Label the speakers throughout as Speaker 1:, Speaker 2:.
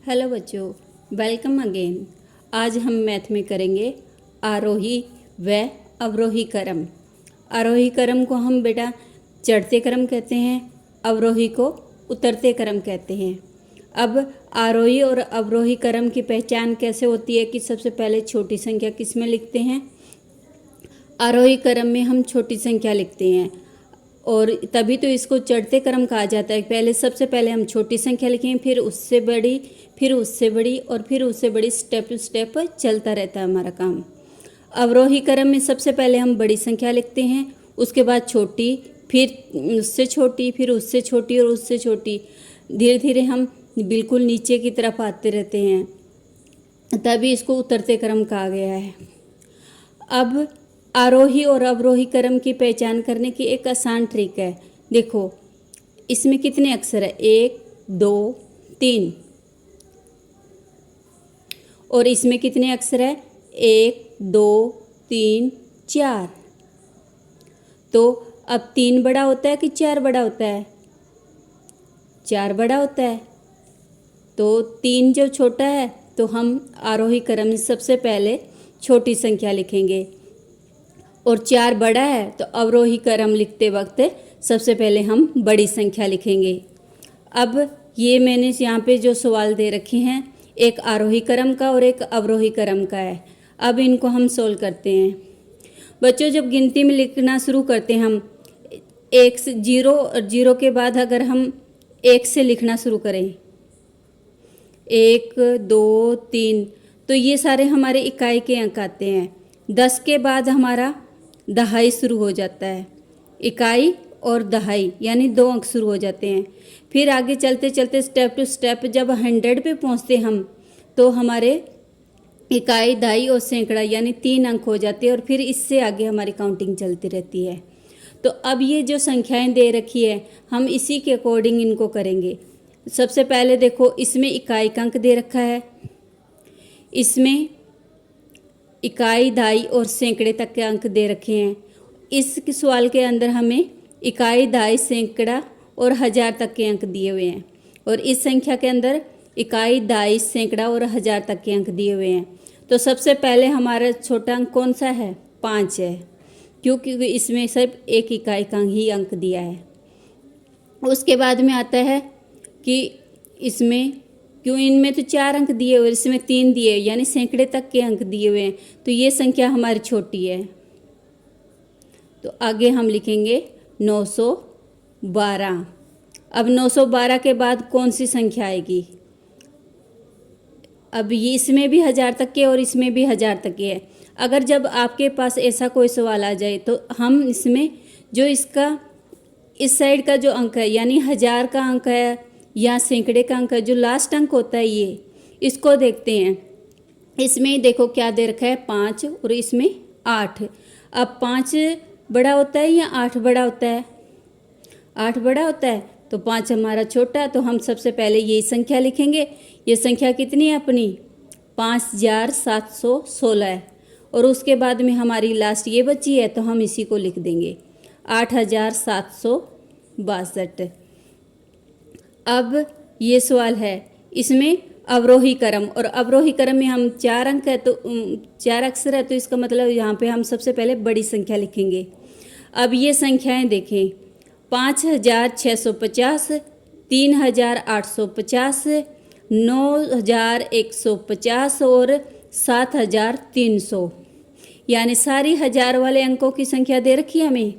Speaker 1: Hello बच्चों, welcome again. आज हम मैथ में करेंगे आरोही व अवरोही क्रम। आरोही क्रम को हम बेटा चढ़ते क्रम कहते हैं, अवरोही को उतरते क्रम कहते हैं। अब आरोही और अवरोही क्रम की पहचान कैसे होती है कि सबसे पहले छोटी संख्या किस में लिखते हैं। आरोही क्रम में हम छोटी संख्या लिखते हैं और तभी तो इसको चढ़ते क्रम कहा जाता है। पहले सबसे पहले हम छोटी संख्या लिखें, फिर उससे बड़ी, फिर उससे बड़ी और फिर उससे बड़ी, स्टेप टू स्टेप चलता रहता है हमारा काम। अवरोही क्रम में सबसे पहले हम बड़ी संख्या लिखते हैं, उसके बाद छोटी, फिर उससे छोटी, फिर उससे छोटी और उससे छोटी। धीरे धीरे हम बिल्कुल नीचे की तरफ आते रहते हैं, तभी इसको उतरते क्रम कहा गया है। अब आरोही और अवरोही क्रम की पहचान करने की एक आसान ट्रिक है। देखो इसमें कितने अक्षर है, 1 2 3, और इसमें कितने अक्षर है, 1 2 3 4। तो अब 3 बड़ा होता है कि 4 बड़ा होता है, 4 बड़ा होता है। तो 3 जो छोटा है तो हम आरोही क्रम में सबसे पहले छोटी संख्या लिखेंगे, और 4 बड़ा है तो अवरोही क्रम लिखते वक्त सबसे पहले हम बड़ी संख्या लिखेंगे। अब ये मैंने यहाँ पे जो सवाल दे रखे हैं, एक आरोही क्रम का और एक अवरोही क्रम का है। अब इनको हम सोल्व करते हैं। बच्चों जब गिनती में लिखना शुरू करते हैं हम 1 से 0 और 0 के बाद अगर हम 1 से लिखना शुरू करें, 1 2 3, तो ये सारे हमारे इकाई के अंक आते हैं। 10 के बाद हमारा दहाई शुरू हो जाता है, इकाई और दहाई यानी 2 अंक शुरू हो जाते हैं। फिर आगे चलते चलते स्टेप टू स्टेप जब 100 पे पहुंचते हम, तो हमारे इकाई, दहाई और सैकड़ा यानी 3 अंक हो जाते हैं, और फिर इससे आगे हमारी काउंटिंग चलती रहती है। तो अब ये जो संख्याएं दे रखी है हम इसी के अकॉर्डिंग इनको करेंगे। सबसे पहले देखो इसमें इकाई का अंक दे रखा है, इसमें इकाई, दहाई और सैकड़े तक के अंक दे रखे हैं। इस सवाल के अंदर हमें इकाई, दहाई, सैकड़ा और हज़ार तक के अंक दिए हुए हैं, और इस संख्या के अंदर इकाई, दहाई, सैकड़ा और हज़ार तक के अंक दिए हुए हैं। तो सबसे पहले हमारा छोटा अंक कौन सा है, 5 है, क्योंकि इसमें सिर्फ एक इकाई का ही अंक दिया है। उसके बाद में आता है कि इसमें क्यों, इनमें तो 4 अंक दिए हुए, इसमें 3 दिए, यानी सैकड़े तक के अंक दिए हुए हैं, तो ये संख्या हमारी छोटी है। तो आगे हम लिखेंगे 912। अब 912 के बाद कौन सी संख्या आएगी, अब ये इसमें भी 1000 तक के और इसमें भी 1000 तक के है। अगर जब आपके पास ऐसा कोई सवाल आ जाए तो हम इसमें जो इसका इस साइड का जो अंक है, यानी 1000 का अंक है या सैकड़े का अंक है, जो लास्ट अंक होता है ये, इसको देखते हैं। इसमें देखो क्या दे रखा है, 5 और इसमें 8। अब 5 बड़ा होता है या 8 बड़ा होता है, 8 बड़ा होता है, तो 5 हमारा छोटा। तो हम सबसे पहले यही संख्या लिखेंगे। ये संख्या कितनी है अपनी, 5716 है, और उसके बाद में हमारी लास्ट ये बची है, तो हम इसी को लिख देंगे 8762। अब ये सवाल है, इसमें अवरोही क्रम, और अवरोही क्रम में हम 4 अंक है तो 4 अक्षर है, तो इसका मतलब यहाँ पे हम सबसे पहले बड़ी संख्या लिखेंगे। अब ये संख्याएं देखें, 5650, 3850, 9150 और 7300, यानी सारी 1000 वाले अंकों की संख्या दे रखी है हमें।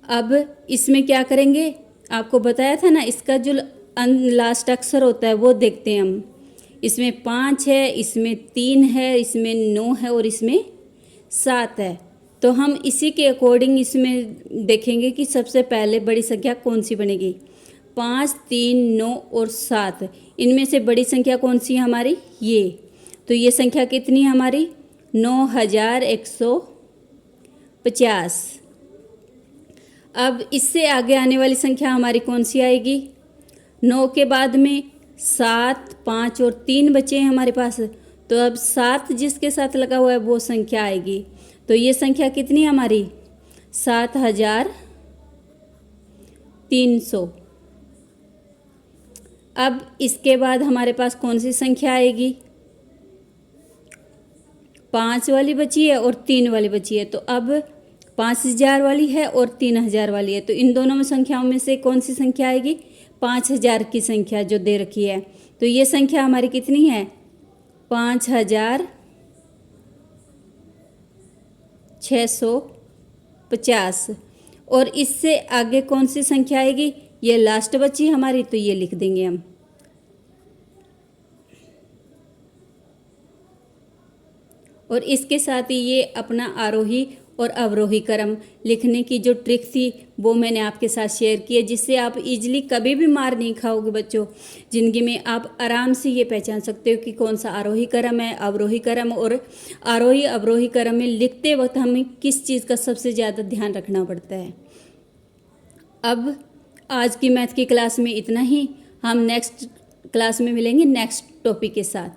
Speaker 1: अब इसमें क्या करेंगे, आपको बताया था ना, इसका जो लास्ट अक्षर होता है वो देखते हैं हम। इसमें 5 है, इसमें 3 है, इसमें 9 है और इसमें 7 है। तो हम इसी के अकॉर्डिंग इसमें देखेंगे कि सबसे पहले बड़ी संख्या कौन सी बनेगी। 5 3 9 और 7, इनमें से बड़ी संख्या कौन सी है हमारी, ये। तो ये संख्या कितनी है हमारी, 9150। अब इससे आगे आने वाली संख्या हमारी कौन सी आएगी, 9 के बाद में 7, 5 और 3 बचे हैं हमारे पास, तो अब 7 जिसके साथ लगा हुआ है वो संख्या आएगी। तो ये संख्या कितनी है हमारी, 7300। अब इसके बाद हमारे पास कौन सी संख्या आएगी? 5 वाली बची है और 3 वाली बची है। तो अब 5000 वाली है और 3000 वाली है, तो इन दोनों में संख्याओं में से कौन सी संख्या आएगी? 5000 की संख्या जो दे रखी है। तो ये संख्या हमारी कितनी है? 5650। और इससे आगे कौन सी संख्या आएगी? ये लास्ट बची हमारी, तो ये लिख देंगे हम। और इसके साथ ही ये अपना आरोही और अवरोही क्रम लिखने की जो ट्रिक थी वो मैंने आपके साथ शेयर की है, जिससे आप इजीली कभी भी मार नहीं खाओगे बच्चों। ज़िंदगी में आप आराम से ये पहचान सकते हो कि कौन सा आरोही क्रम है, अवरोही क्रम, और आरोही अवरोही क्रम में लिखते वक्त हमें किस चीज़ का सबसे ज़्यादा ध्यान रखना पड़ता है। अब आज की मैथ की क्लास में इतना ही। हम नेक्स्ट क्लास में मिलेंगे नेक्स्ट टॉपिक के साथ।